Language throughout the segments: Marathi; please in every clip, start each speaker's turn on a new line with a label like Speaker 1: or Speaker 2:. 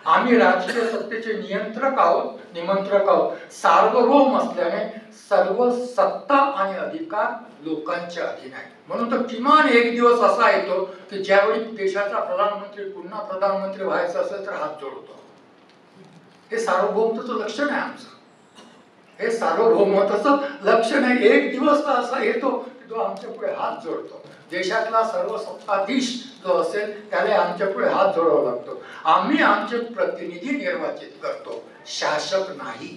Speaker 1: आम्ही राजकीय सत्तेचे नियंत्रक आहोत, निमंत्रक आहोत. सार्वभौम असल्याने सर्व सत्ता आणि अधिकार लोकांच्या अधीन आहे. म्हणून तर किमान एक दिवस असा येतो की ज्यावेळी देशाचा प्रधानमंत्री पुन्हा प्रधानमंत्री व्हायचं असेल तर हात जोडतो. हे सार्वभौमत्वाचं लक्षण आहे आमचं. हे सार्वभौमत्वाचं लक्षण आहे. एक दिवस असा येतो की तो आमच्या पुढे हात जोडतो. देशातला सर्व सत्ताधीश जो असेल त्याला आमच्या पुढे हात जोडावा लागतो. आम्ही आमचे प्रतिनिधी निर्वाचित करतो, शासक नाही.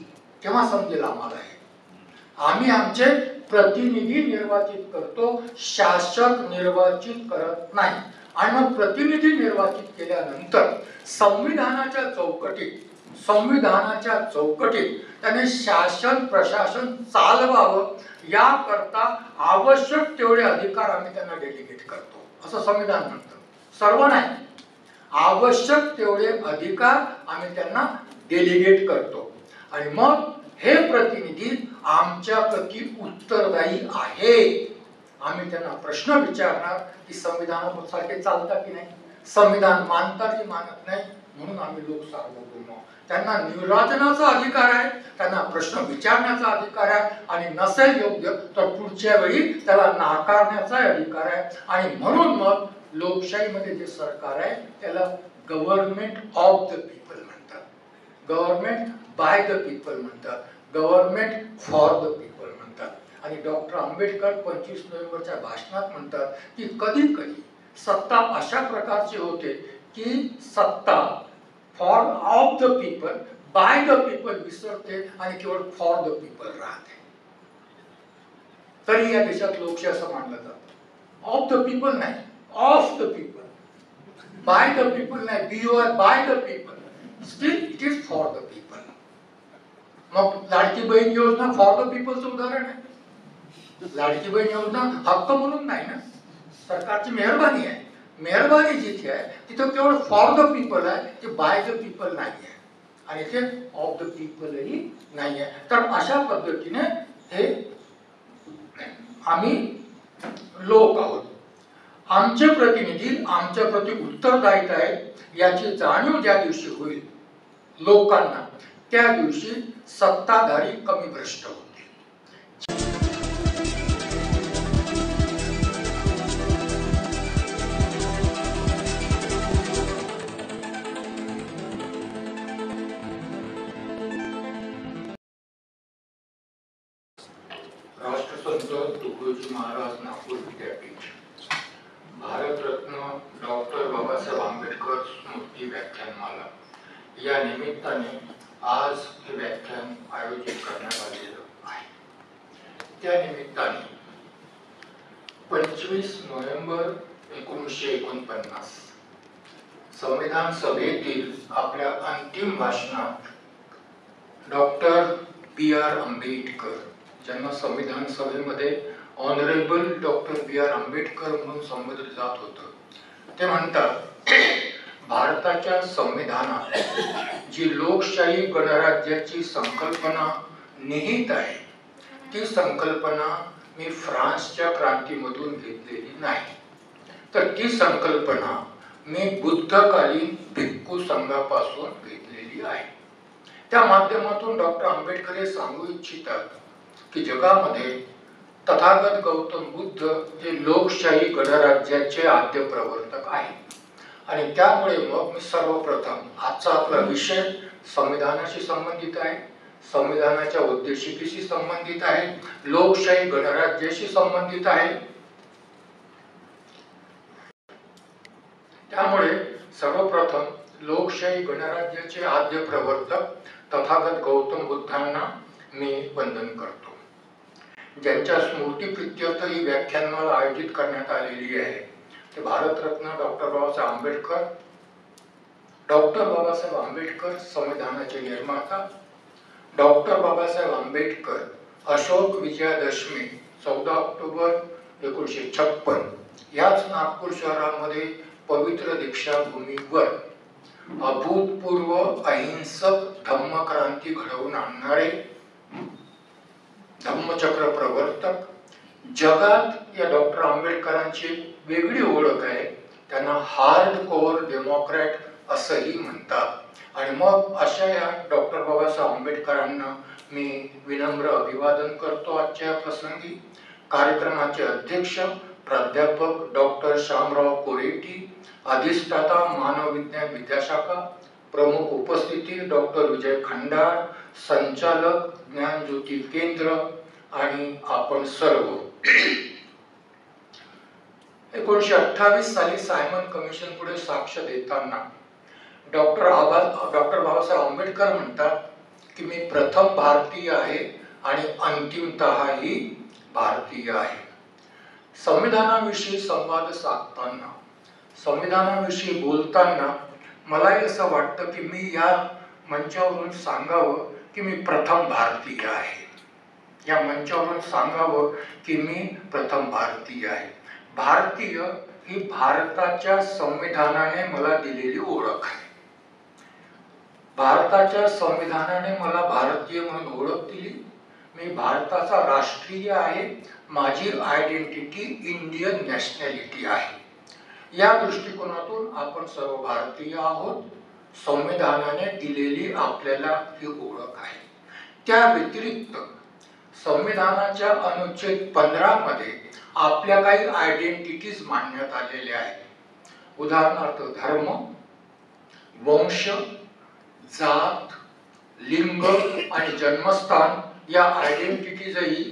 Speaker 1: केव्हा समजेल आम्हाला हे? आम्ही आमचे प्रतिनिधी निर्वाचित करतो, शासक निर्वाचित करत नाही. आणि मग प्रतिनिधी निर्वाचित केल्यानंतर संविधानाच्या चौकटीत त्याने शासन प्रशासन चालवावं याकरता आवश्यक तेवढे अधिकार आम्ही त्यांना डेलिगेट करतो, असं संविधान म्हणतं. सर्व नाही, आवश्यक तेवढे अधिकार आम्ही त्यांना डेलिगेट करतो. आणि मग हे प्रतिनिधी आमच्या प्रति उत्तरदायी आहे. आम्ही त्यांना प्रश्न विचारणार की संविधानासारखे चालतात की नाही, संविधान मानतात की मानत नाही. म्हणून आम्ही लोक सार्वभौम. त्यांना निर्वाचनाचा अधिकार आहे, त्यांना प्रश्न विचारण्याचा अधिकार आहे, आणि नसेल योग्य तर पुढच्या वेळी त्याला नाकारण्याचा अधिकार आहे. आणि म्हणून मग लोकशाहीमध्ये जे सरकार आहे त्याला गव्हर्नमेंट ऑफ द पीपल म्हणतात, गव्हर्नमेंट बाय द पीपल म्हणतात, गव्हर्नमेंट फॉर द पीपल म्हणतात. आणि डॉक्टर आंबेडकर 25 नोव्हेंबरच्या भाषणात म्हणतात की कधी कधी सत्ता अशा प्रकारची होते की सत्ता for of the people by the people विसरते आणि केवळ फॉर द पीपल राहते. तरी या देशात लोकशाही असं मानलं जातं. ऑफ द पीपल नाही, of the people. By the people नाही, by the people. Still it is for the people. मग लाडकी बहीण योजना फॉर द पीपलचं उदाहरण आहे. लाडकी बहीण योजना हक्क म्हणून नाही ना, सरकारची मेहरबानी आहे. मेहरबानी जिथे आहे तिथे केवळ फॉर द पीपल आहे, ते बाय द पीपल नाही आहे, आणि ते ऑफ द पीपलही नाही आहे. तर अशा पद्धतीने हे आम्ही लोक आहोत. आमचे प्रतिनिधी आमच्या प्रति उत्तरदायित्व आहे याची जाणीव ज्या दिवशी होईल लोकांना, त्या दिवशी सत्ताधारी कमी भ्रष्ट होतील. राष्ट्रसंत तुकडोजी महाराज नागपूर विद्यापीठ भारतरत्न डॉक्टर बाबासाहेब आंबेडकर स्मृती व्याख्यानमाला या निमित्ताने आज हे व्याख्यान आयोजित करण्यात आलेलं आहे. त्या निमित्ताने 25 नोव्हेंबर 1949 संविधान सभेतील आपल्या अंतिम भाषणात डॉक्टर B.R. आंबेडकर, ज्यांना संविधान सभेमध्ये ऑनरेबल डॉक्टर B.R. आंबेडकर म्हणून संबोधले जात होतं, ते म्हणतात भारताच्या संविधानात जी लोकशाही गणराज्याची संकल्पना निहित आहे ती संकल्पना मी फ्रान्सच्या क्रांतीमधून घेतलेली नाही, तर ती संकल्पना मी बुद्धकालीन भिक्खू संघापासून घेतलेली आहे. त्या माध्यमातून डॉक्टर आंबेडकर हे सांगू इच्छितात की जगामध्ये तथागत गौतम बुद्ध हे लोकशाही गणराज्याचे आद्य प्रवर्तक आहेत. आणि त्यामुळे मग मी सर्वप्रथम आजचा आपला विषय संविधानाशी संबंधित आहे, संविधानाच्या उद्देशिकेशी संबंधित आहे, लोकशाही गणराज्याशी संबंधित आहे. त्यामुळे सर्वप्रथम लोकशाही गणराज्याचे आद्य प्रवर्तक तथागत गौतम बुद्धांना मी वंदन करतो, ज्यांच्या स्मृतिप्रित्यर्थ ही व्याख्यानमाला आयोजित करण्यात आलेली आहे. ते भारतरत्न डॉक्टर बाबासाहेब आंबेडकर. डॉक्टर बाबासाहेब आंबेडकर संविधानाचे निर्माता. डॉक्टर बाबासाहेब आंबेडकर अशोक विजयादशमी 14 ऑक्टोबर 1956 याच नागपूर शहरामध्ये पवित्र दीक्षाभूमीवर अभूतपूर्व अहिंसक धम्मक्रांती घडवून आणणारे धम्मचक्र प्रवर्तक. जगात या डॉक्टर आंबेडकरांची वेगळी ओळख आहे, त्यांना हार्ड कोर डेमोक्रॅट असंही म्हणतात. आणि मग अशा या डॉक्टर बाबासाहेब आंबेडकरांना मी विनम्र अभिवादन करतो आजच्या प्रसंगी. कार्यक्रमाचे अध्यक्ष प्राध्यापक डॉक्टर श्यामराव कोरेटी, अधिष्ठाता मानव विज्ञान विद्याशाखा, प्रमुख उपस्थिती डॉक्टर विजय खंडार, संचालक ज्ञानज्योती केंद्र आणि आपण सर्व. 1928 साली सायमन कमिशन पुढे साक्ष देताना डॉक्टर बाबासाहेब आंबेडकर म्हणतात की मी प्रथम भारतीय आहे आणि अंतिमतःही भारतीय आहे. संविधानाविषयी संवाद साधताना, संविधानाविषयी बोलताना मलाही असं वाटतं की मी या मंचावरून सांगावं की मी प्रथम भारतीय आहे. या मंचावरून सांगावं की मी प्रथम भारतीय आहे. भारतीय ही भारताच्या संविधानाने मला दिलेली ओळख आहे. भारताच्या संविधानाने मला भारतीय म्हणून ओळख दिली. मी भारताचा राष्ट्रीय आहे. माझी आयडेंटिटी इंडियन नॅशनॅलिटी आहे. या दृष्टिकोनातून आपण सर्व भारतीय आहोत. संविधानाने दिलेली आपल्याला ही ओळख आहे. त्या व्यतिरिक्त संविधानाच्या अनुच्छेद 15 मध्ये आपल्या काही आयडेंटिटीज मांडण्यात आलेल्या आहेत. उदाहरणार्थ धर्म, वंश, जात, लिंग आणि जन्मस्थान या आयडेंटिटीजही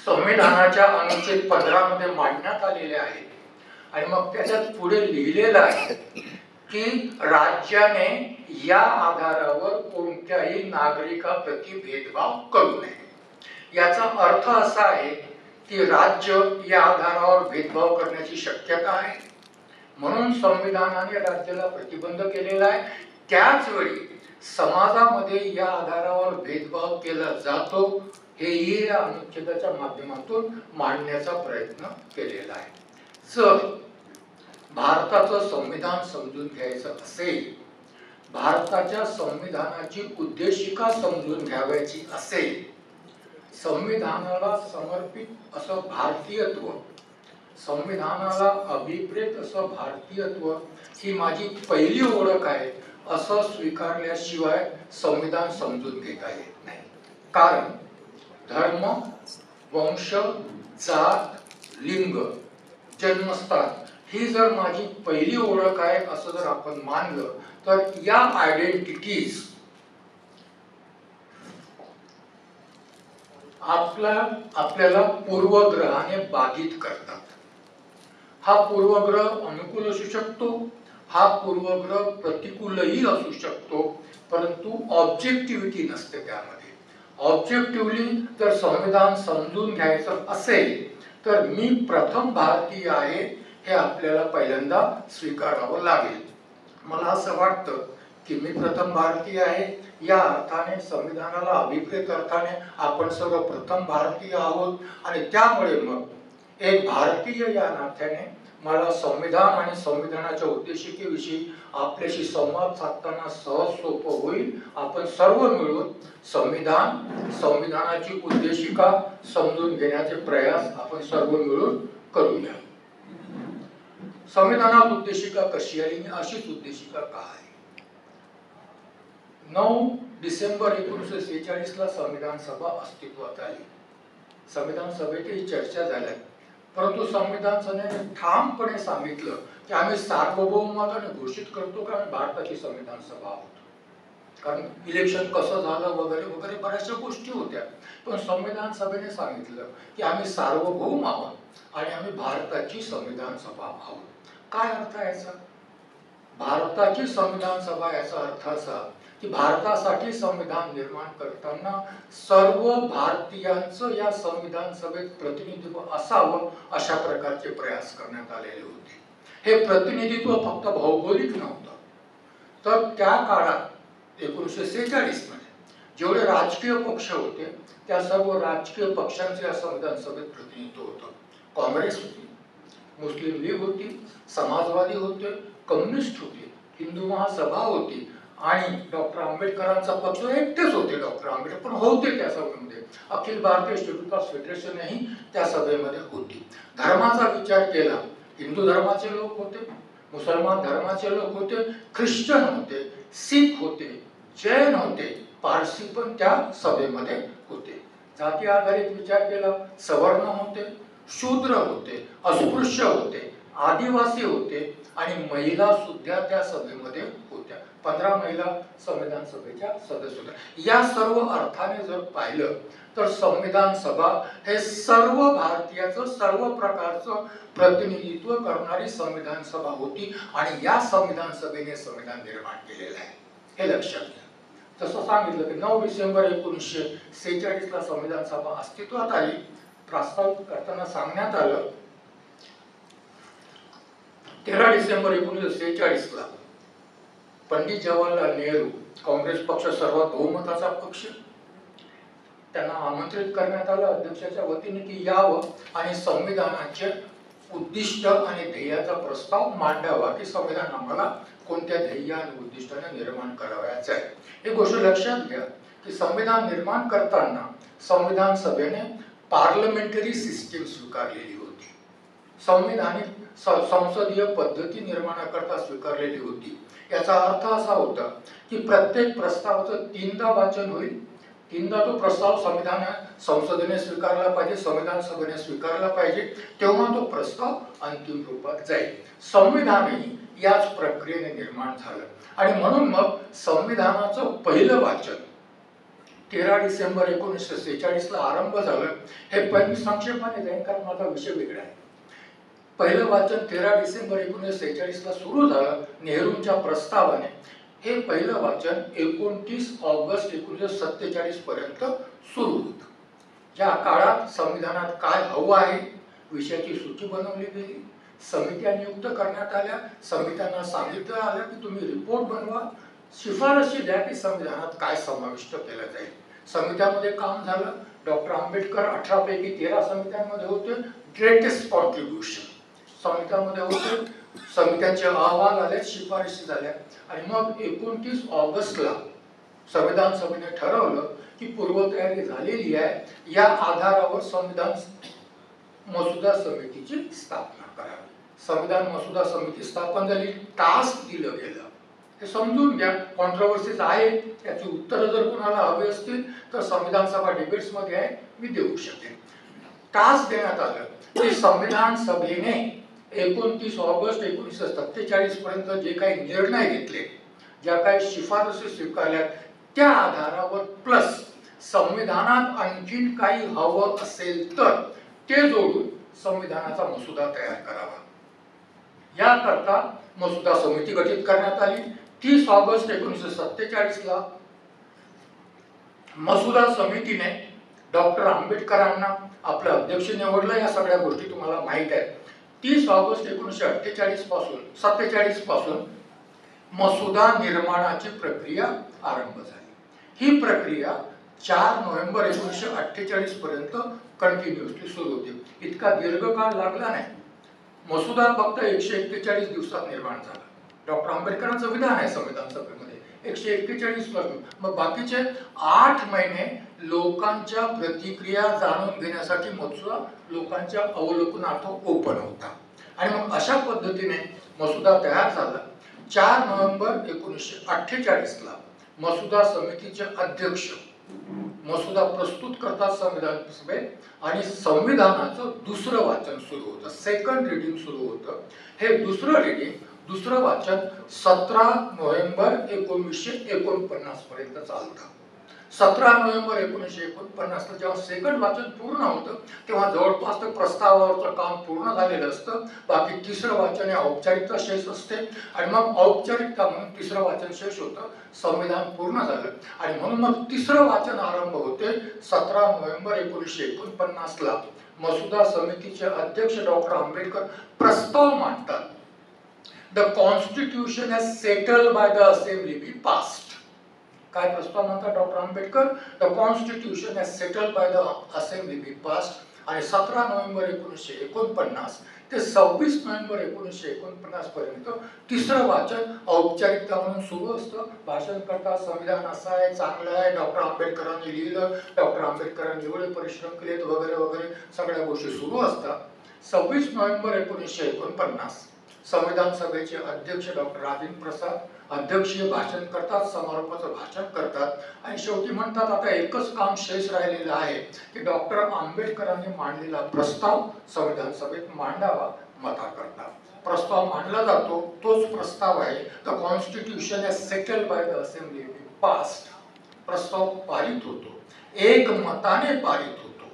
Speaker 1: संविधानाच्या अनुच्छेद 15 मध्ये मांडण्यात आलेले आहेत. आणि मग त्याच्यात पुढे लिहिलेलं आहे की राज्याने या आधारावर कोणत्याही नागरिकाप्रती भेदभाव करू नये. याचा अर्थ असा आहे की राज्य या आधारावर भेदभाव करण्याची शक्यता आहे, म्हणून संविधानाने राज्याला प्रतिबंध केलेला आहे. त्याच वेळी समाजामध्ये या आधारावर भेदभाव केला जातो हेही या अनुच्छेदाच्या माध्यमातून मांडण्याचा प्रयत्न केलेला आहे. जर भारताचं संविधान समजून घ्यायचं असेल, भारताच्या संविधानाची उद्देशिका समजून घ्यावयाची असेल, संविधानाला समर्पित असं भारतीयत्व, संविधानाला अभिप्रेत असं भारतीयत्व ही माझी पहिली ओळख आहे असं स्वीकारल्याशिवाय संविधान समजून घेता येत नाही. कारण धर्म, वंश, जात, लिंग, जन्मस्थान ही जर माझी पहिली ओळख आहे असं जर आपण मानलं तर या आयडेंटिटीज आपल्याला पूर्वग्रहाने बाधित करतात. हा पूर्वग्रह अनुकूल असू शकतो, हा पूर्वग्रह प्रतिकूलही असू शकतो, परंतु ऑब्जेक्टिव्हिटी नसते त्यामध्ये. ऑब्जेक्टिव्हली जर संविधान समजून घ्यायचं असेल तर मी प्रथम भारतीय आहे हे आपल्याला पहिल्यांदा स्वीकारावं लागेल. मला असं वाटतं की मी प्रथम भारतीय आहे. या अर्थाने संविधानाला अभिप्रेत अर्थाने आपण सर्व प्रथम भारतीय आहोत आणि त्यामुळे मग एक भारतीय या नात्याने मला संविधान आणि संविधानाच्या उद्देशिकेविषयी आपल्याशी संवाद साधताना सहज सोपं होईल. आपण सर्व मिळून संविधानाची उद्देशिका समजून घेण्याचे प्रयास आपण सर्व मिळून करूया. संविधानात उद्देशिका कशी आली? अशीच उद्देशिका का आहे? 9 डिसेंबर 1946 ला संविधान सभा अस्तित्वात आली. संविधान सभेतही चर्चा झाल्या, परंतु संविधान सभेने ठामपणे सांगितलं की आम्ही सार्वभौमत्वाने घोषित करतो की आम्ही भारताची संविधान सभा आहोत. कारण इलेक्शन कसं झालं वगैरे वगैरे बऱ्याचशा गोष्टी होत्या, पण संविधान सभेने सांगितलं की आम्ही सार्वभौम आहोत आणि आम्ही भारताची संविधान सभा आहोत. काय अर्थ आहे याचा? भारताची संविधान सभा याचा अर्थ असा की भारतासाठी संविधान निर्माण करताना सर्व भारतीयांचं या संविधान सभेत प्रतिनिधित्व असावं अशा प्रकारचे प्रयास करण्यात आलेले होते. हे प्रतिनिधित्व फक्त भौगोलिक नव्हतं, तर त्या काळात 1946 मध्ये जेवढे राजकीय पक्ष होते त्या सर्व राजकीय पक्षांचे या संविधान सभेत प्रतिनिधित्व होतं. काँग्रेस होती, मुस्लिम लीग होती, समाजवादी होते, कम्युनिस्ट होते, हिंदू महासभा होती आणि डॉक्टर आंबेडकरांचा पक्ष एकटेच होते. डॉक्टर आंबेडकर पण होते त्या सभेमध्ये. अखिल भारतीय शेड्यूल फेडरेशनही त्या सभेमध्ये होती. धर्माचा विचार केला, हिंदू धर्माचे लोक होते, मुसलमान धर्माचे लोक होते, ख्रिश्चन होते, सिख होते, जैन होते, पारसी पण त्या सभेमध्ये होते. जाती आधारित विचार केला, सवर्ण होते, शूद्र होते, अस्पृश्य होते, आदिवासी होते आणि महिला सुद्धा त्या सभेमध्ये होत्या. 15 महिला संविधान सभेच्या सदस्य होत्या. या सर्व अर्थाने जर पाहिलं तर संविधान सभा हे सर्व भारतीयाचं सर्व प्रकारचं प्रतिनिधित्व करणारी संविधान सभा होती आणि या संविधान सभेने संविधान निर्माण केलेलं आहे, हे लक्षात घ्या. जसं सांगितलं की 9 डिसेंबर 1946 ला संविधान सभा अस्तित्वात आली. प्रस्तावित करताना सांगण्यात आलं 13 डिसेंबर 1946 ला पंडित जवाहरलाल नेहरू, काँग्रेस पक्ष सर्वात बहुमताचा पक्ष, त्यांना आमंत्रित करण्यात आलं अध्यक्षाच्या वतीने की यावं आणि संविधानाचे उद्दिष्ट आणि ध्येयाचा प्रस्ताव मांडावा की संविधान आम्हाला कोणत्या ध्येय आणि उद्दिष्टाने निर्माण करावयाचं आहे. ही गोष्ट लक्षात घ्या की संविधान निर्माण करताना संविधान सभेने पार्लमेंटरी सिस्टीम स्वीकारलेली होती, संविधानिक संसदीय पद्धती निर्माणाकरता स्वीकारलेली होती. याचा अर्थ असा होता की प्रत्येक प्रस्तावाचं 3दा वाचन होईल, 3दा तो प्रस्ताव संसदेने स्वीकारला पाहिजे, संविधान सभेने स्वीकारला पाहिजे, तेव्हा तो प्रस्ताव अंतिम रूपात जाईल. संविधानही याच प्रक्रियेने निर्माण झालं आणि म्हणून मग संविधानाचं पहिलं वाचन 13 डिसेंबर 1946 ला आरंभ झालं. हे पहिली संक्षेपाने जाईल कारण माझा विषय वेगळा आहे. पहिलं वाचन 13 डिसेंबर 1946 ला सुरू झालं नेहरूंच्या प्रस्तावाने. हे पहिलं वाचन 29 ऑगस्ट 1947 पर्यंत सुरू होतं. ज्या काळात संविधानात काय हवं आहे विषयाची सूची बनवली गेली, समित्या नियुक्त करण्यात आल्या, समित्यांना सांगितलं आलं की तुम्ही रिपोर्ट बनवा, शिफारशी द्या की संविधानात काय समाविष्ट केलं जाईल. समित्यामध्ये काम झालं. डॉक्टर आंबेडकर 18 पैकी 13 समित्यांमध्ये होते. ग्रेटेस्ट कॉन्ट्रीब्युशन समित्यामध्ये होते. समित्यांचे अहवाल आले, शिफारशी झाल्या आणि मग 29 ऑगस्टला संविधान सभेने ठरवलं की पूर्वतयारी झालेली आहे, या आधारावर संविधान मसुदा समितीची स्थापना करावी. संविधान मसुदा समिती स्थापन झाली. टास्क दिलं गेलं, हे समजून घ्या. कॉन्ट्रोवर्सीज आहे, त्याची उत्तरं जर कोणाला हवी असतील तर संविधान सभा डिबेट्स मध्ये आहे, मी देऊ शकेन. टास्क देण्यात आलं की संविधान सभेने 29 ऑगस्ट 1947 पर्यंत जे काही निर्णय घेतले, ज्या काही शिफारसी स्वीकारल्या, त्या आधारावर प्लस संविधानात आणखीन काही हवं असेल तर ते जोडून संविधानाचा मसुदा तयार करावा. याकरता मसुदा समिती गठीत करण्यात आली. 30 ऑगस्ट 1947 ला मसुदा समितीने डॉक्टर आंबेडकरांना आपलं अध्यक्ष निवडलं. या सगळ्या गोष्टी तुम्हाला माहित आहेत. 30 ऑगस्ट 1947 पासून मसुदा निर्माणाची प्रक्रिया आरंभ झाली. ही प्रक्रिया 4 नोव्हेंबर 1948 पर्यंत कंटिन्युअसली सुरू होती. इतका दीर्घकाळ लागला नाही. मसुदा फक्त 141 दिवसात निर्माण झाला. डॉक्टर आंबेडकरांचं विधान आहे संविधान सभेमध्ये 141 पासून. मग बाकीचे 8 महिने लोकांच्या प्रतिक्रिया जाणून घेण्यासाठी मसुदा लोकांच्या अवलोकनार्थ ओपन होता आणि मग अशा पद्धतीने मसुदा तयार झाला. 4 नोव्हेंबर 1948 ला मसुदा समितीचे अध्यक्ष मसुदा प्रस्तुत करतात संविधान सभेत आणि संविधानाचं दुसरं वाचन सुरू होतं, सेकंड रीडिंग सुरू होतं. हे दुसरं वाचन 17 नोव्हेंबर 1949 पर्यंत चालतं. 17 नोव्हेंबर 1949 ला जेव्हा सेकंड वाचन पूर्ण होतं तेव्हा जवळपास प्रस्तावावरचं काम पूर्ण झालेलं असतं. बाकी तिसरं वाचन हे औपचारिकता शेष असते आणि मग औपचारिकता म्हणून तिसरं वाचन शेष होतं. संविधान पूर्ण झालं आणि म्हणून मग तिसरं वाचन आरंभ होते 17 नोव्हेंबर 1949 ला. मसुदा समितीचे अध्यक्ष डॉक्टर आंबेडकर प्रस्ताव मांडतात. The constitution has settled by the assembly be passed. काय प्रस्ताव म्हणतात doctor Ambedkar? The constitution has settled by the assembly be passed. आणि 17 नोव्हेंबर 1949 ते 26 नोव्हेंबर 1949 पर्यंत तिसरं वाचन औपचारिकता म्हणून सुरू असतं. भाषण करतात, संविधान असं आहे, चांगलं आहे, डॉक्टर आंबेडकरांनी लिहिलं, डॉक्टर आंबेडकरांनी एवढे परिश्रम केलेत वगैरे वगैरे सगळ्या गोष्टी सुरू असतात. 26 नोव्हेंबर 1949 संविधान सभेचे अध्यक्ष डॉक्टर राजेंद्र प्रसाद अध्यक्षीय भाषण करतात, समारोपाचं भाषण करतात आणि शेवटी म्हणतात आता एकच काम शेष राहिलेलं आहे की डॉक्टर आंबेडकरांनी मांडलेला प्रस्ताव संविधान सभेत मांडावा मताकरता. प्रस्ताव मांडला जातो, तोच प्रस्ताव आहे the constitution is settled by the assembly passed. प्रस्ताव पारित होतो, एक मताने पारित होतो,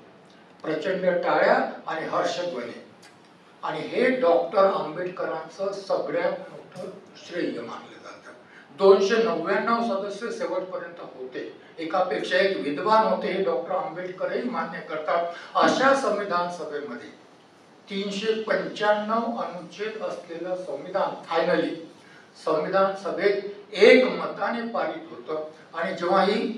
Speaker 1: प्रचंड टाळ्या आणि हर्षध्वनी. आणि हे डॉक्टर आंबेडकरांचं सगळ्यात मोठं श्रेय मानलं जातं. 299 सदस्य शेवटपर्यंत होते, एकापेक्षा एक विद्वान होते, हे डॉक्टर आंबेडकरही मान्य करतात. अशा संविधान सभेमध्ये 395 अनुच्छेद असलेलं संविधान फायनली संविधान सभेत एक मताने पारित होतं. आणि जेव्हा ही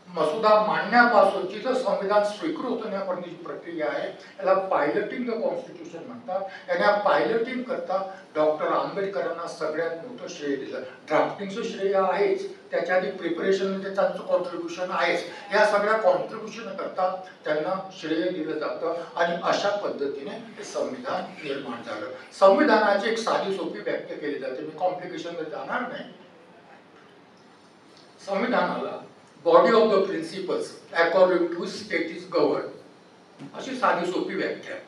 Speaker 1: मसुदा मांडण्यापासूनची तर संविधान स्वीकृत होण्यापर्यंतची प्रक्रिया आहे, याला पायलटिंग द कॉन्स्टिट्यूशन म्हणतात. या पायलटिंग करता डॉक्टर आंबेडकरांना सगळ्यात मोठं श्रेय दिलं. ड्राफ्टिंगचं श्रेय आहेच, त्याच्या आधी प्रिपरेशनमध्ये त्यांचं कॉन्ट्रीब्युशन आहेच. या सगळ्या कॉन्ट्रीब्युशन करता त्यांना श्रेय दिलं जातं आणि अशा पद्धतीने हे संविधान निर्माण झालं. संविधानाची एक साधी सोपी व्याख्या केली जाते, मी कॉम्प्लिकेशनमध्ये जाणार नाही. संविधानाला body of the principles according to state is govern अशी साधी सोपी व्याख्या आहे.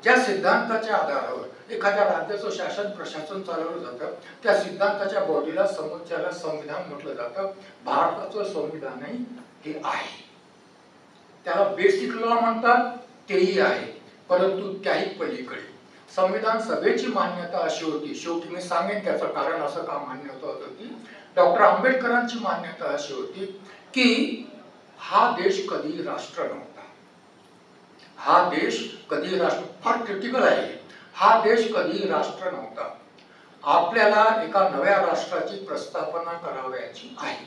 Speaker 1: ज्या सिद्धांताच्या आधारावर एखाद्या राज्याचं शासन प्रशासन चालवलं जातं त्या सिद्धांताच्या बॉडीला समोरच्याला संविधान म्हटलं जातं. भारताचं संविधानही हे आहे, त्याला बेसिक लॉ म्हणतात, तेही आहे. परंतु त्याही पलीकडे संविधान सभेची मान्यता अशी होती, शेवटी मी सांगेन त्याचं कारण असं का मान्यता होत होती. डॉक्टर आंबेडकरांची मान्यता अशी होती की हा देश कधी राष्ट्र नव्हता, हा देश कधी राष्ट्र, फार क्रिटिकल आहे, हा देश कधी राष्ट्र नव्हता. आपल्याला एका नव्या राष्ट्राची प्रस्थापना करावयाची आहे.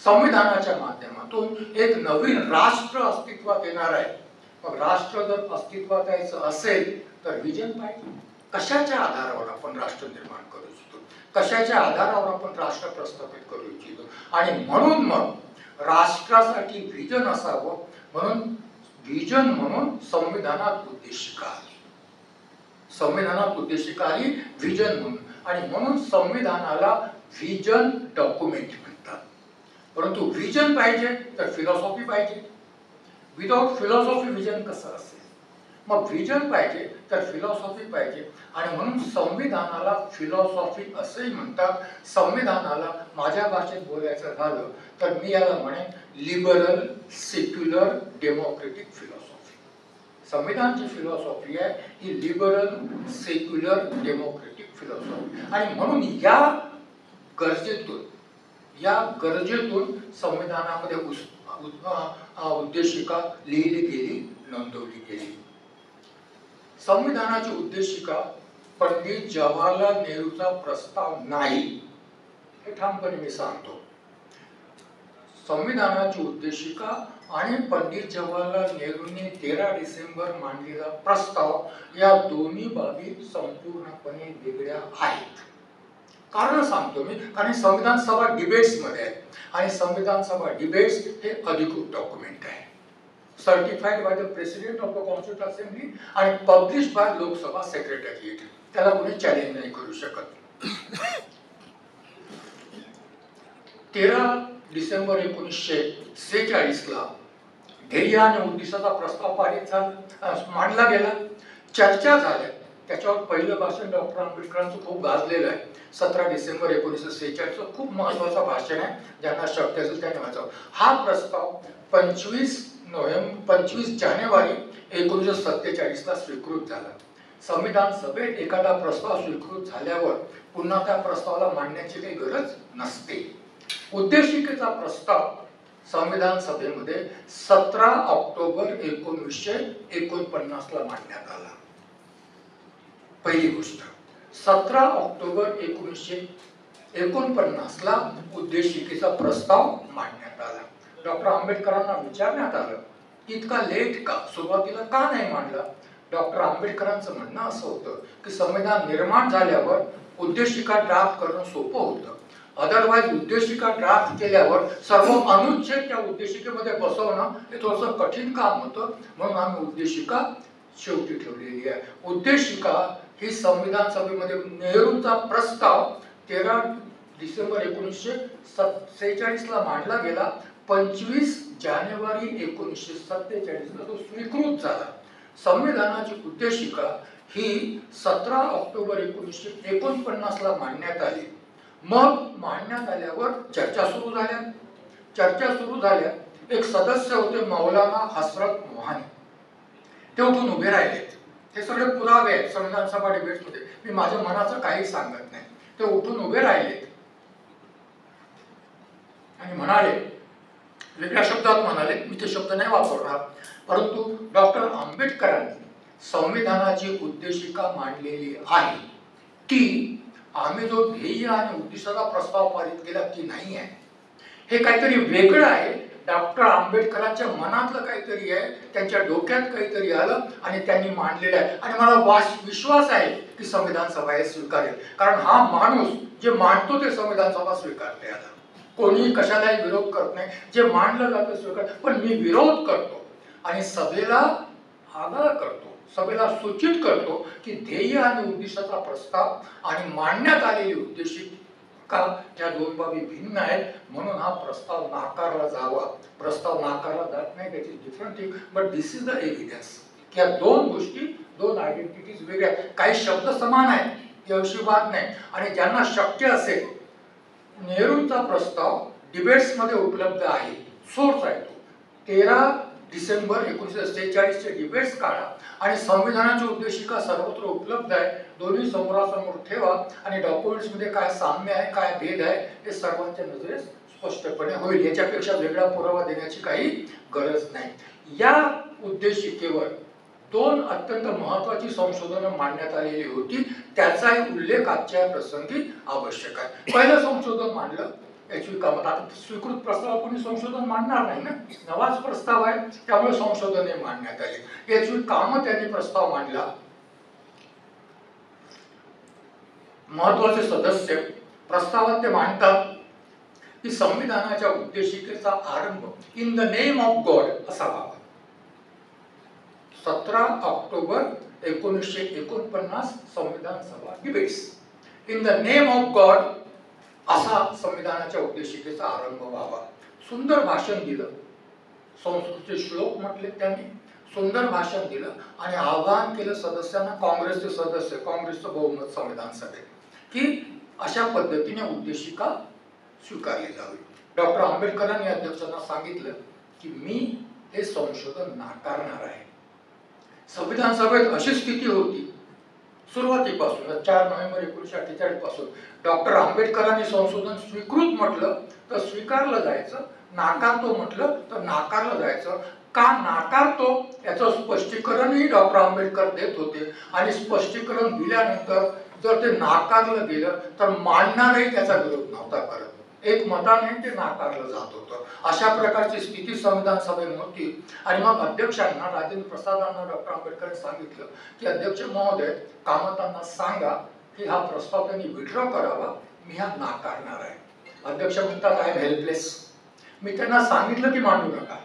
Speaker 1: संविधानाच्या माध्यमातून एक नवीन राष्ट्र अस्तित्वात येणार आहे. मग राष्ट्र जर अस्तित्वात यायचं असेल तर विजन पाहिजे. कशाच्या आधारावर आपण राष्ट्र निर्माण करू इच्छितो, कशाच्या आधारावर आपण राष्ट्र प्रस्थापित करू इच्छितो. आणि म्हणून मग राष्ट्रासाठी विजन असावं, म्हणून विजन म्हणून संविधानात उद्देशिका आली, संविधानात उद्देशिका आली विजन म्हणून. आणि म्हणून संविधानाला विजन डॉक्युमेंट म्हणतात. परंतु विजन पाहिजे तर फिलॉसॉफी पाहिजे. विदाउट फिलॉसॉफी विजन कसं असेल? मग विजन पाहिजे तर फिलॉसॉफी पाहिजे. आणि म्हणून संविधानाला फिलॉसॉफी असंही म्हणतात. संविधानाला माझ्या भाषेत बोलायचं झालं तर मी याला म्हणेन लिबरल सेक्युलर डेमोक्रेटिक फिलॉसॉफी. संविधानची फिलॉसॉफी आहे ही लिबरल सेक्युलर डेमोक्रेटिक फिलॉसॉफी. आणि म्हणून या गरजेतून संविधानामध्ये उद्देशिका लिहिली गेली, नोंदवली गेली. संविधानाची उद्देशिका पंडित जवाहरलाल नेहरूचा प्रस्ताव नाही, हे ठामपणे मी सांगतो. संविधानाची उद्देशिका आणि पंडित जवाहरलाल नेहरूंनी 13 डिसेंबर मांडलेला प्रस्ताव या दोन्ही बाबी संपूर्णपणे वेगळ्या आहेत. कारण सांगतो मी, कारण संविधान सभा डिबेट्स मध्ये आहे आणि संविधान सभा डिबेट्स हे अधिकृत डॉक्युमेंट आहे, certified by the president of the constitution assembly आणि पब्लिश बाय लोकसभा सेक्रेटरिएट. त्याला कोणी चॅलेंज नाही करू शकत. 13 डिसेंबर 1946 ला ध्येय आणि उद्दिष्टाचा प्रस्ताव पारित झाला, मांडला गेला, चर्चा झाल्या. त्याच्यावर पहिलं भाषण डॉक्टर आंबेडकरांचं खूप गाजलेलं आहे. 17 डिसेंबर 1946 खूप महत्वाचं भाषण आहे, ज्यांना शक्य असेल त्याने वाचावं. हा प्रस्ताव 25 जानेवारी 1947 ला स्वीकृत झाला. संविधान सभेत एखादा प्रस्ताव स्वीकृत झाल्यावर पुन्हा त्या प्रस्तावाला मांडण्याची काही गरज नसते. उद्देशिकेचा प्रस्ताव संविधान सभेमध्ये 17 ऑक्टोबर 1949 ला मांडण्यात आला. पहिली गोष्ट, 17 ऑक्टोबर 1949 ला उद्देशिकेचा प्रस्ताव मांडण्यात आला. डॉक्टर आंबेडकरांना विचारण्यात आलं इतका लेट का, सुरुवातीला का नाही मांडला? डॉक्टर आंबेडकरांचं म्हणणं असं होतं की संविधान निर्माण झाल्यावर उद्देशिका ड्राफ्ट करणं सोपं होतं. अदरवाईज उद्देशिका ड्राफ्ट केल्यावर सर्व अनुच्छेद त्या उद्देशिकेमध्ये बसवणं हे थोडंसं कठीण काम होतं. म्हणून आम्ही उद्देशिका शेवटी ठेवलेली आहे. उद्देशिका ही संविधान सभेमध्ये नेहरूंचा प्रस्ताव 13 डिसेंबर 1946 ला मांडला गेला. 25 जानेवारी 1947 ला तो स्वीकृत झाला. संविधानाची उद्देशिका ही 17 ऑक्टोबर 1949 ला मांडण्यात आली. मग मांडण्यात आल्यावर चर्चा सुरू झाल्या. एक सदस्य होते मौलाना हसरत मोहानी. ते उठून उभे राहिलेत. हे सगळे पुरावे आहेत संविधान सभा डिबेट्समध्ये. मी माझ्या मनाचं काही सांगत नाही. ते उठून उभे राहिलेत आणि म्हणाले, वेगळ्या शब्दात म्हणाले, मी ते शब्द नाही वापरणार, परंतु डॉक्टर आंबेडकरांनी संविधानाची उद्देशिका मांडलेली आहे ती आम्ही जो ध्येय आणि उद्दिष्टाचा प्रस्ताव पारित केला ती नाही आहे. हे काहीतरी वेगळं आहे. डॉक्टर आंबेडकरांच्या मनातलं काहीतरी आहे, त्यांच्या डोक्यात काहीतरी आलं आणि त्यांनी मांडलेलं आहे. आणि मला विश्वास आहे की संविधान सभा हे स्वीकारेल, कारण हा माणूस जे मांडतो ते संविधान सभा स्वीकारते. आता कोणी कशालाही विरोध करत नाही, जे मांडलं जातं स्वीकार. पण मी विरोध करतो आणि सभेला आग्रह करतो, सभेला सूचित करतो की ध्येय आणि उद्दिष्टाचा प्रस्ताव आणि मांडण्यात आलेली उद्देशिका या दोन बाबी भिन्न आहेत. म्हणून हा प्रस्ताव नाकारला जावा. प्रस्ताव नाकारला जात नाही, त्याची different thing, but this is the evidence की या दोन गोष्टी, दोन आयडेंटिटीज वेगळ्या आहेत. काही शब्द समान आहेत याविषयी वाद नाही. आणि ज्यांना शक्य असेल, नेहरूंचा प्रस्ताव डिबेट्स मध्ये उपलब्ध आहे, सोर्स आहे तो. 13 डिसेंबर 1946 चे डिबेट्स काढा आणि संविधानाची उद्देशिका सर्वत्र उपलब्ध आहे. दोन्ही समोरासमोर ठेवा आणि डॉक्युमेंट्स मध्ये काय साम्य आहे, काय भेद आहे हे सर्वांच्या नजरेस स्पष्टपणे होईल. याच्यापेक्षा वेगळा पुरावा देण्याची काही गरज नाही. या उद्देशिकेवर 2 अत्यंत महत्त्वाची संशोधनं मांडण्यात आलेली होती. त्याचाही उल्लेख आजच्या प्रसंगी आवश्यक आहे. पहिलं संशोधन मांडलं याची कामत. आता स्वीकृत प्रस्ताव कोणी संशोधन मांडणार नाही ना, नवाच प्रस्ताव आहे, त्यामुळे संशोधने मांडण्यात आली. याची कामं त्यांनी प्रस्ताव मांडला. महत्वाचे सदस्य प्रस्तावात ते मांडतात की संविधानाच्या उद्देशिकेचा आरंभ in the name of God असा व्हावा. 17 ऑक्टोबर 1949 संविधान सभा debates. In the name of God असा संविधानाच्या उद्देशिकेचा आरंभ व्हावा. सुंदर भाषण दिलं, संस्कृतचे श्लोक म्हटले त्यांनी, सुंदर भाषण दिलं आणि आवाहन केलं सदस्यांना, काँग्रेसचे सदस्य, काँग्रेसचं बहुमत संविधान सभेत, की अशा पद्धतीने उद्देशिका स्वीकारली जावी. डॉक्टर आंबेडकरांनी अध्यक्षांना सांगितलं की मी हे संशोधन नाकारणार आहे. संविधान सभेत अशी स्थिती होती सुरुवातीपासून, 4 नोव्हेंबर 1948 पासून. डॉक्टर आंबेडकरांनी संशोधन स्वीकृत म्हटलं तर स्वीकारलं जायचं, नाकारतो म्हटलं तर नाकारलं जायचं. का नाकारतो याचं स्पष्टीकरणही डॉक्टर आंबेडकर देत होते. आणि स्पष्टीकरण दिल्यानंतर जर ते नाकारलं गेलं तर मांडणारही त्याचा विरोध नव्हता करत. एक मताने ते नाकारलं जात होतं. अशा प्रकारची स्थिती संविधान सभेत होती. आणि मग अध्यक्षांना, राजेंद्र प्रसादांना डॉक्टर आंबेडकरांनी सांगितलं की अध्यक्ष महोदय, कामतांना सांगा की हा प्रस्ताव त्यांनी विड्रॉ करावा, मी हा नाकारणार आहे. अध्यक्ष म्हणतात आय एम हेल्पलेस. मी त्यांना सांगितलं की मांडू नका,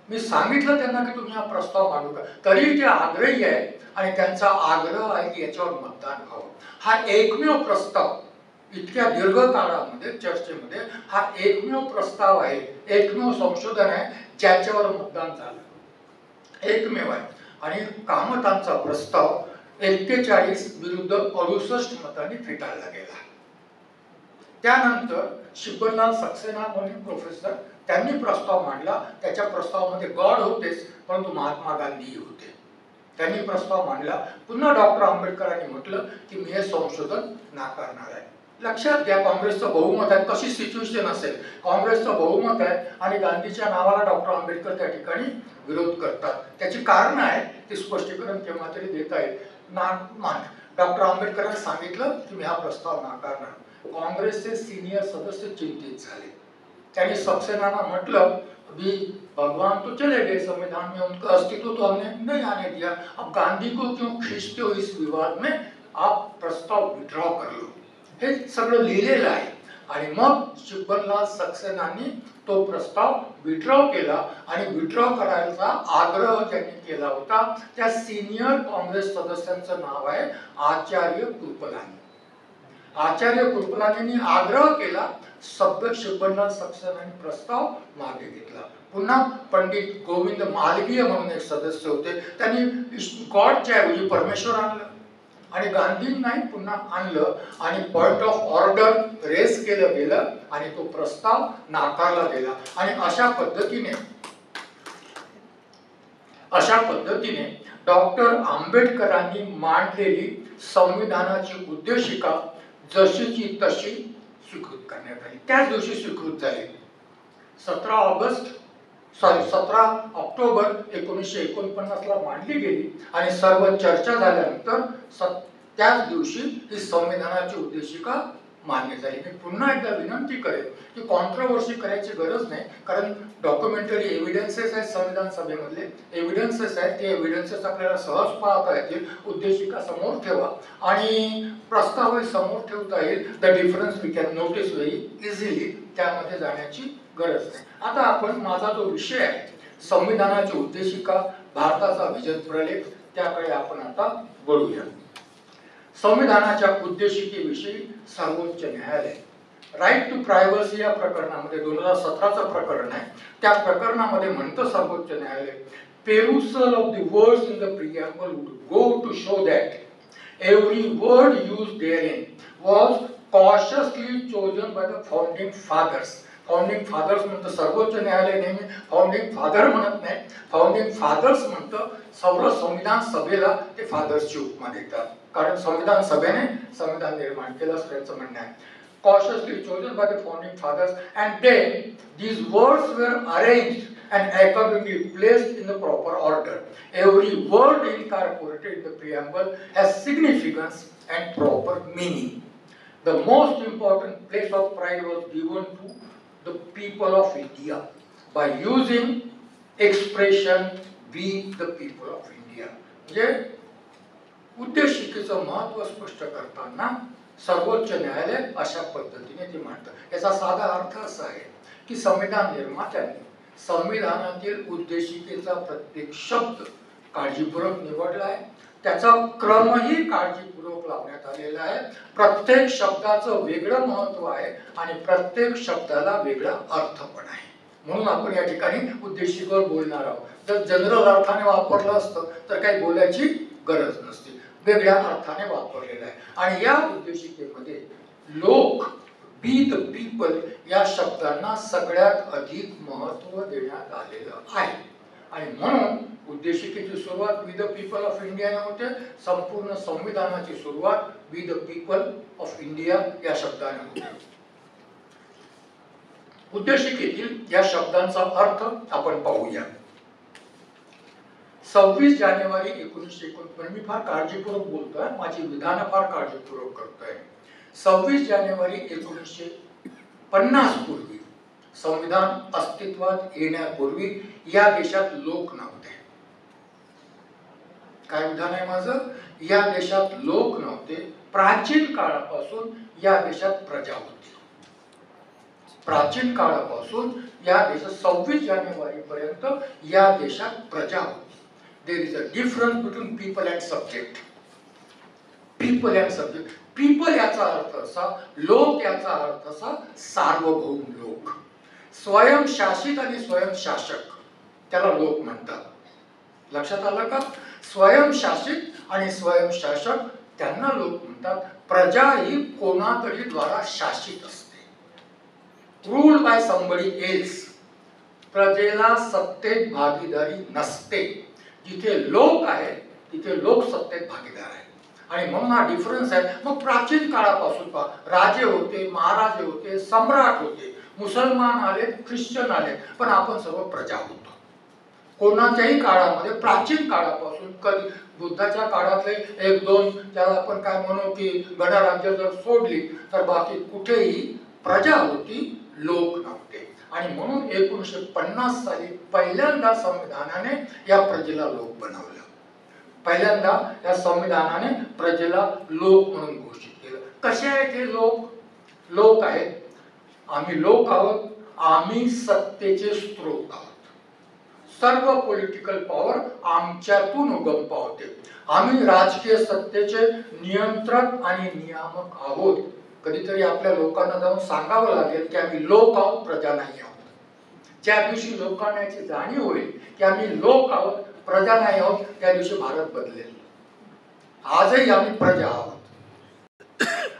Speaker 1: मी सांगितलं त्यांना की तुम्ही हा प्रस्ताव मांडू नका, तरी ते आग्रही आहे आणि त्यांचा आग्रह आहे की याच्यावर मतदान व्हावं. हा एकमेव प्रस्ताव इतक्या दीर्घ काळामध्ये चर्चेमध्ये, हा एकमेव प्रस्ताव आहे, एकमेव संशोधन आहे ज्याच्यावर मतदान झालं, एकमेव आहे. आणि कामतांचा प्रस्ताव 41 विरुद्ध 68 मतांनी फेटाळला गेला. त्यानंतर शिबनलाल सक्सेना म्हणून प्रोफेसर, त्यांनी प्रस्ताव मांडला. त्याच्या प्रस्तावामध्ये गॉड होतेच, परंतु महात्मा गांधीही होते. त्यांनी प्रस्ताव मांडला. पुन्हा डॉक्टर आंबेडकरांनी म्हटलं की मी हे संशोधन नाकारणार आहे. लक्षात घ्या, काँग्रेसचं बहुमत आहे. कशी सिच्युएशन असेल, काँग्रेसचं बहुमत आहे आणि गांधीच्या नावाला डॉक्टर आंबेडकर त्या ठिकाणी विरोध करतात. त्याची कारण आहे, ते स्पष्टीकरण केव्हा तरी देता येईल. डॉक्टर आंबेडकरांनी सांगितलं की मी हा प्रस्ताव नाकारणार. काँग्रेसचे सिनियर सदस्य चिंतित झाले. त्यांनी सक्सेनाला म्हटलं अभी भगवान तो चले गए, संविधान में उनका अस्तित्व तो हमने नहीं आने दिया, अब गांधी को क्यों खींचते हो इस विवाद में, आप प्रस्ताव विड्रॉ कर लो. हे सगळं लिहिलेलं आहे. आणि मग शिबनलाल सक्सेनांनी तो तो प्रस्ताव विड्रॉ केला आणि विड्रॉ करायचा आग्रह ज्यांनी केला होता त्या सिनियर काँग्रेस सदस्यांचं नाव आहे आचार्य कृपलानी. आचार्य कृपलानींनी आग्रह केला, सभ्य शिवबनलाल सक्सेनांनी प्रस्ताव मागे घेतला. पुन्हा पंडित गोविंद मालवीय म्हणून एक सदस्य होते, त्यांनी गॉडच्या ऐवजी परमेश्वर आणलं आणि गांधींनाही पुन्हा आणलं आणि पॉइंट ऑफ ऑर्डर रेस केलं गेलं आणि तो प्रस्ताव नाकारला गेला. आणि अशा पद्धतीने डॉक्टर आंबेडकरांनी मांडलेली संविधानाची उद्देशिका जशीची तशी स्वीकृत करण्यात आली. त्याच दिवशी स्वीकृत झाली. 17 ऑक्टोबर 1949 ला मांडली गेली आणि सर्व चर्चा झाल्यानंतर त्याच दिवशी ही संविधानाची उद्देशिका मान्य झाली. मी पुन्हा एकदा विनंती करेन की कॉन्ट्रोवर्सी करायची गरज नाही, कारण डॉक्युमेंटरी एव्हिडन्सेस आहेत, संविधान सभेमधले एव्हिडन्सेस आहेत, ते एव्हिडन्सेस आपल्याला सहज पाहता येतील. उद्देशिका समोर ठेवा आणि प्रस्तावही समोर ठेवता येईल. The difference we can notice very easily. त्यामध्ये जाण्याची गरज नाही. आता आपण माझा जो विषय आहे संविधानाची उद्देशिका, भारताचा विजन प्रलेख, त्याकडे आपण आता वळूया. संविधानाच्या उद्देशिकेविषयी सर्वोच्च न्यायालय राईट टू प्रायव्हसी या प्रकरणामध्ये 2017चं प्रकरण आहे. त्या प्रकरणामध्ये म्हणतं सर्वोच्च न्यायालय, perusal of the words in the preamble would go to show that every word used therein was cautiously chosen by the founding fathers. Founding fathers म्हणतं सर्वोच्च न्यायालय, नेहमी फाउंडिंग फादर म्हणत नाही, फाउंडिंग फादर्स म्हणतं. सर्व संविधान सभेला ते फादर्सची उपमा देतात, कारण संविधान सभेने संविधान निर्माण केलं असं त्यांचं म्हणणं आहे. cautiously chosen by the founding fathers and then these words were arranged and accordingly placed in the proper order. Every word incorporated in the preamble has significance and proper meaning. The most important place of pride was given to the people of India by using expression we the people of India. म्हणजे उद्देशिकेचं महत्व स्पष्ट करताना सर्वोच्च न्यायालय अशा पद्धतीने ते मांडतं. याचा साधा अर्थ असा आहे की संविधान निर्मात्यांनी संविधानातील उद्देशिकेचा प्रत्येक शब्द काळजीपूर्वक निवडला आहे. त्याचा क्रमही काळजीपूर्वक लावण्यात आलेला आहे. प्रत्येक शब्दाचं वेगळं महत्व आहे आणि प्रत्येक शब्दाला वेगळा अर्थ पण आहे. म्हणून आपण या ठिकाणी उद्देशिकेवर बोलणार आहोत. जर जनरल अर्थाने वापरलं असतं तर काही बोलायची गरज नसते. वेगळ्या अर्थाने वापरलेला आहे. आणि या उद्देशिकेमध्ये लोक, बी द पीपल या शब्दांना सगळ्यात अधिक महत्व देण्यात आलेलं आहे. आणि म्हणून उद्देशिकेची सुरुवात वी द पीपल ऑफ इंडियाने होते. संपूर्ण संविधानाची सुरुवात we the people of India या शब्दाने होते. उद्देशिकेतील या शब्दांचा अर्थ आपण पाहूया. 26 जानेवारी 1949, मी फार काळजीपूर्वक बोलतोय, माझी विधानं फार काळजीपूर्वक करतोय. 26 जानेवारी 1950 पूर्वी, संविधान अस्तित्वात येण्यापूर्वी या देशात लोक नव्हते. काय विधान आहे माझं? या देशात लोक नव्हते. प्राचीन काळापासून या देशात प्रजा होती. प्राचीन काळापासून या देशात 26 जानेवारी पर्यंत या देशात प्रजा होती. There is a difference between people and subject. People and subject. People याचा अर्थ असा, लोक याचा अर्थ असा सार्वभौम लोक. स्वयंशासित आणि स्वयंशासक त्याला लोक म्हणतात. लक्षात आलं का? स्वयंशासित आणि स्वयंशासक त्यांना लोक म्हणतात. प्रजा ही कोणातरी द्वारा शासित असते. Ruled by somebody else. प्रजेला सत्तेत भागीदारी नसते. जिथे लोक आहेत तिथे लोक सत्तेत भागीदार आहेत. आणि म्हणून हा डिफरन्स आहे. मग प्राचीन काळापासून पहा, राजे होते, महाराजे होते, सम्राट होते, मुसलमान आले, ख्रिश्चन आले, पण आपण सर्व प्रजा होतो. कोणाच्याही काळामध्ये, प्राचीन काळापासून, कधी बुद्धाच्या काळातले 1-2 ज्याला आपण काय म्हणू की गणराज्य जर सोडली तर बाकी कुठेही प्रजा होती, लोक नव्हते. आणि म्हणून 1950 साली पहिल्यांदा संविधानाने या प्रजेला लोक बनवलं. पहिल्यांदा या संविधानाने प्रजेला लोक म्हणून घोषित केलं. कसे आहेत हे लोक? लोक आहेत, आम्ही लोक आहोत, आम्ही सत्तेचे स्रोत आहोत. सर्व पॉलिटिकल पॉवर आमच्यातून उगम पावते. आम्ही राजकीय सत्तेचे नियंत्रक आणि नियामक आहोत. कधीतरी आपल्या लोकांना जाऊन सांगावं लागेल की आम्ही लोक आहोत, प्रजा नाही आहोत. ज्या दिवशी लोकांना याची जाणीव होईल की आम्ही लोक आहोत, प्रजा नाही आहोत, त्या दिवशी भारत बदलेल. आजही आम्ही प्रजा आहोत.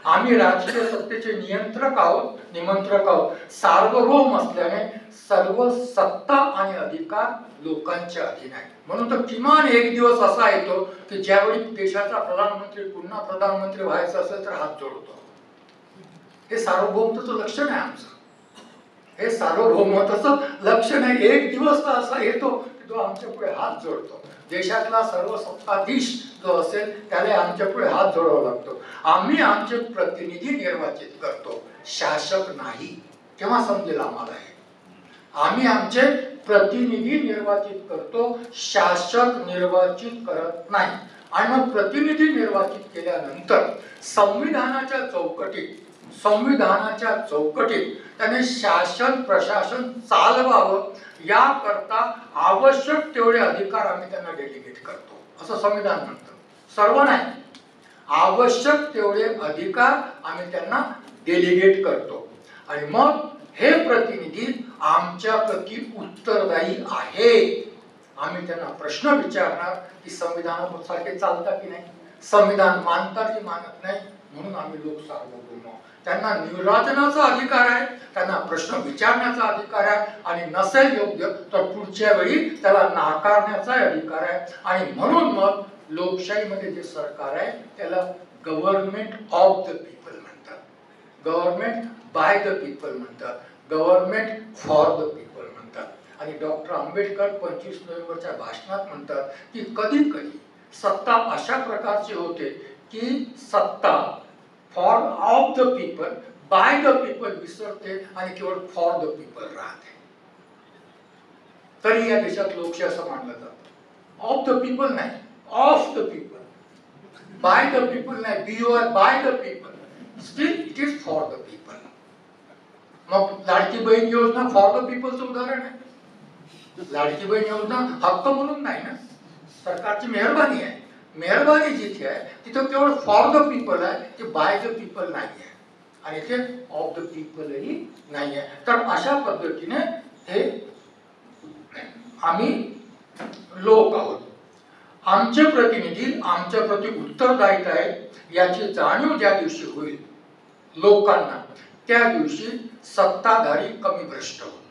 Speaker 1: आम्ही राजकीय सत्तेचे नियंत्रक आहोत, निमंत्रक आहोत. सार्वभौम असल्याने सर्व सत्ता आणि अधिकार लोकांच्या अधीन आहे. म्हणून तर किमान एक दिवस असा येतो की ज्यावेळी देशाचा प्रधानमंत्री पुन्हा प्रधानमंत्री व्हायचं असेल तर हात जोडतो. हे सार्वभौमत्वाचं लक्षण आहे आमचं. हे सार्वभौमत्वाचं लक्षण आहे. एक दिवस तर असा येतो की तो आमच्या पुढे हात जोडतो. देशातला सर्व सत्ताधीश जो असेल त्याला आमच्या पुढे हात जोडावा लागतो. आम्ही आमचे प्रतिनिधी निर्वाचित करतो, शासक नाही. केव्हा समजेल आम्हाला हे? आम्ही आमचे प्रतिनिधी निर्वाचित करतो, शासक निर्वाचित करत नाही. आणि मग प्रतिनिधी निर्वाचित केल्यानंतर संविधानाच्या चौकटीत त्याने शासन प्रशासन चालवावं याकरता आवश्यक तेवढे अधिकार आम्ही त्यांना डेलिगेट करतो, असं संविधान म्हणतं. सर्व नाही, आवश्यक तेवढे अधिकार आम्ही त्यांना डेलिगेट करतो. आणि मग हे प्रतिनिधी आमच्या प्रती उत्तरदायी आहे. आम्ही त्यांना प्रश्न विचारणार की संविधानासारखे चालतात की नाही, संविधान मानतात की मानत नाही. म्हणून आम्ही लोक सार्वभौम. त्यांना निर्वाचनाचा अधिकार आहे, त्यांना प्रश्न विचारण्याचा अधिकार आहे, आणि नसेल योग्य तर पुढच्या वेळी त्याला नाकारण्याचा अधिकार आहे. आणि म्हणून मग लोकशाहीमध्ये जे सरकार आहे त्याला गव्हर्नमेंट ऑफ द पीपल म्हणतात, गव्हर्नमेंट बाय द पीपल म्हणतात, गव्हर्नमेंट फॉर द पीपल म्हणतात. आणि डॉक्टर आंबेडकर 25 नोव्हेंबरच्या भाषणात म्हणतात की कधी कधी सत्ता अशा प्रकारची होते की सत्ता for of the people by the people विसरते आणि केवळ फॉर द पीपल राहते. तरी या देशात लोकशाही असं मानलं जातं. ऑफ द पीपल नाही, of the people. By the people नाही, by the people. Still it is for the people. मग लाडकी बहीण योजना फॉर द पीपलचं उदाहरण आहे. लाडकी बहीण योजना हक्क म्हणून नाही ना, सरकारची मेहरबानी आहे. मेहरबानी जिथे आहे तिथे केवळ फॉर द पीपल आहे, की बाय द पीपल नाही आहे. आणि इथे ऑफ द पीपलही नाही आहे. तर अशा पद्धतीने हे आम्ही लोक आहोत. आमचे प्रतिनिधी आमच्या प्रती उत्तरदायित्व आहे याची जाणीव ज्या दिवशी होईल लोकांना, त्या दिवशी सत्ताधारी कमी भ्रष्ट होतील.